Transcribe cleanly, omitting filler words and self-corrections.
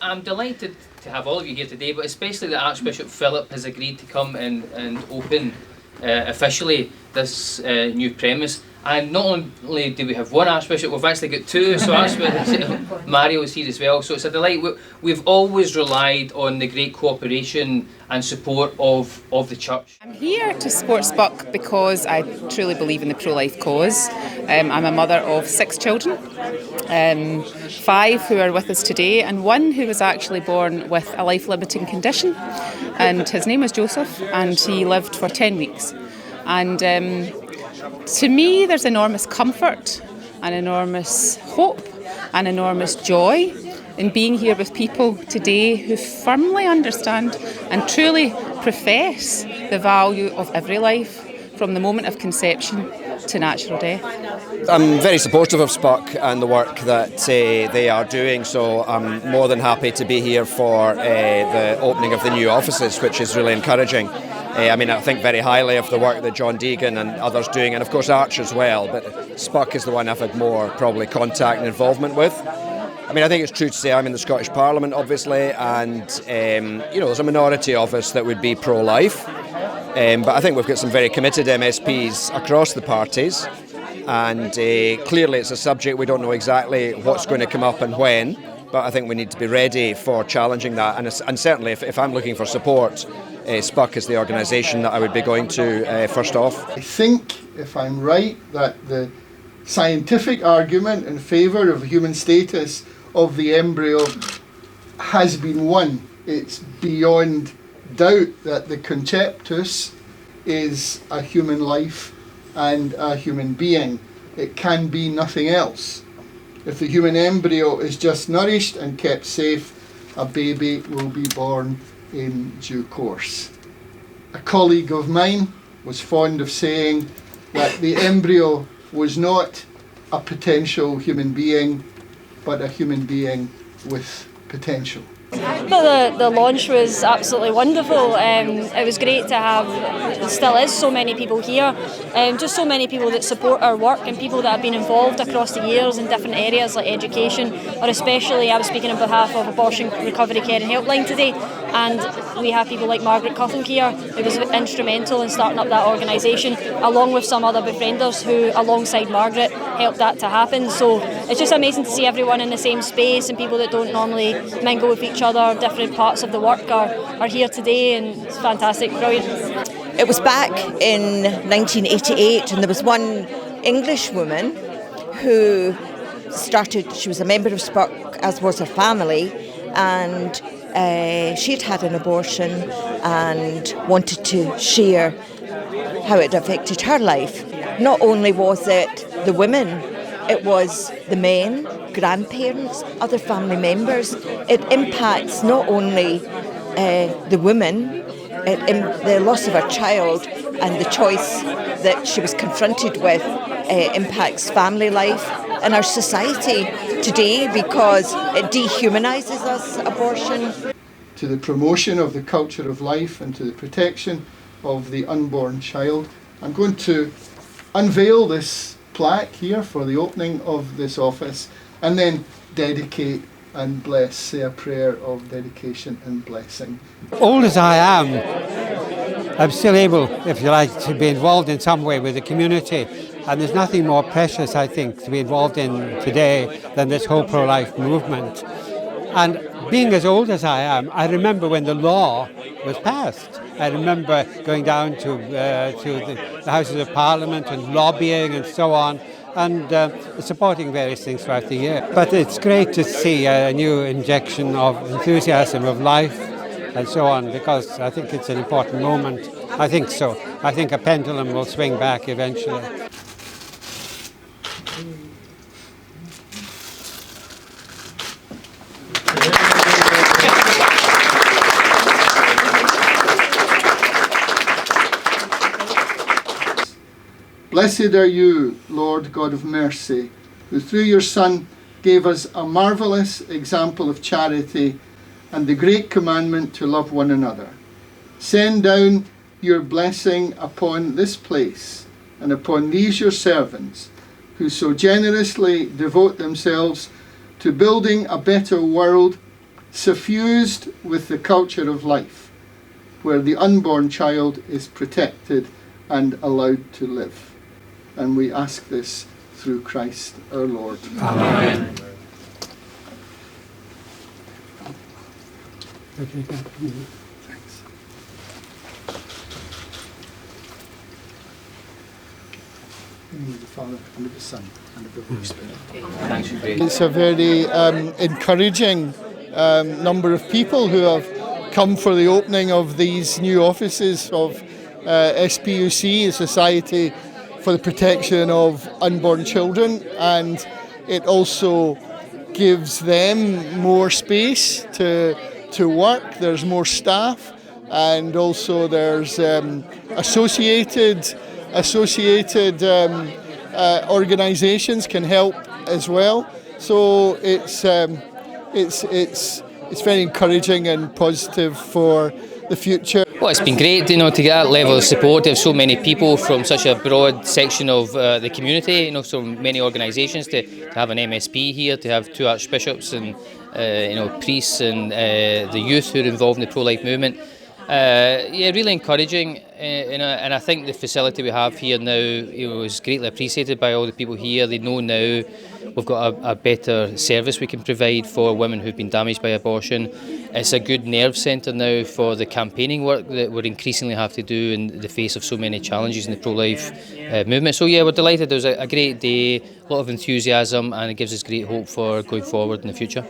I'm delighted to have all of you here today, but especially that Archbishop Philip has agreed to come and open officially this new premise. And not only do we have one Archbishop, we've actually got two, so Archbishop Mario is here as well. So it's a delight. We've always relied on the great cooperation and support of the Church. I'm here to support SPUC because I truly believe in the pro-life cause. I'm a mother of 6 children, 5 who are with us today and 1 who was actually born with a life-limiting condition, and his name was Joseph, and he lived for 10 weeks. And to me, there's enormous comfort and enormous hope and enormous joy in being here with people today who firmly understand and truly profess the value of every life from the moment of conception to natural death. I'm very supportive of SPUC and the work that they are doing, so I'm more than happy to be here for the opening of the new offices, which is really encouraging. I think very highly of the work that John Deegan and others doing, and of course Arch as well, but SPUC is the one I've had more probably contact and involvement with. I think it's true to say I'm in the Scottish Parliament, obviously, and there's a minority of us that would be pro-life, but I think we've got some very committed MSPs across the parties, and clearly it's a subject we don't know exactly what's going to come up and when, but I think we need to be ready for challenging that, and certainly if I'm looking for support, SPUC is the organisation that I would be going to first off. I think, if I'm right, that the scientific argument in favour of human status of the embryo has been won. It's beyond doubt that the conceptus is a human life and a human being. It can be nothing else. If the human embryo is just nourished and kept safe, a baby will be born in due course. A colleague of mine was fond of saying that the embryo was not a potential human being, but a human being with potential. But the launch was absolutely wonderful. It was great to have, still is, so many people here, just so many people that support our work and people that have been involved across the years in different areas like education, or especially I was speaking on behalf of Abortion Recovery Care and Helpline today, and we have people like Margaret Cutham here who was instrumental in starting up that organisation, along with some other befrienders who, alongside Margaret, helped that to happen. So it's just amazing to see everyone in the same space, and people that don't normally mingle with each other, different parts of the work are here today, and it's fantastic, brilliant. It was back in 1988, and there was one English woman who started, she was a member of SPUC, as was her family, and she'd had an abortion and wanted to share how it affected her life. Not only was it the women, it was the men, grandparents, other family members. It impacts not only the woman, the loss of her child and the choice that she was confronted with impacts family life and our society today, because it dehumanises us, abortion. To the promotion of the culture of life and to the protection of the unborn child, I'm going to unveil this plaque here for the opening of this office, and then dedicate and bless, say a prayer of dedication and blessing. Old as I am, I'm still able, if you like, to be involved in some way with the community, and there's nothing more precious, I think, to be involved in today than this whole pro-life movement. And being as old as I am, I remember when the law was passed. I remember going down to the Houses of Parliament and lobbying and so on, and supporting various things throughout the year. But it's great to see a new injection of enthusiasm, of life and so on, because I think it's an important moment. I think so. I think a pendulum will swing back eventually. Blessed are you, Lord God of mercy, who through your Son gave us a marvellous example of charity and the great commandment to love one another. Send down your blessing upon this place and upon these your servants, who so generously devote themselves to building a better world suffused with the culture of life, where the unborn child is protected and allowed to live. And we ask this through Christ our Lord. Amen. Thanks. In the name of the Father, and of the Son, and of the Holy Spirit. Thanks, you're great. It's a very encouraging number of people who have come for the opening of these new offices of SPUC, the Society for the Protection of Unborn Children, and it also gives them more space to work. There's more staff, and also there's associated organisations can help as well. So it's very encouraging and positive for the future. Well, it's been great, to get that level of support, to have so many people from such a broad section of the community, so many organisations, to have an MSP here, to have 2 archbishops and priests and the youth who are involved in the pro-life movement. Really encouraging, and I think the facility we have here now is greatly appreciated by all the people here. They know now we've got a better service we can provide for women who've been damaged by abortion. It's a good nerve centre now for the campaigning work that we increasingly have to do in the face of so many challenges in the pro-life movement. So we're delighted. It was a great day, a lot of enthusiasm, and it gives us great hope for going forward in the future.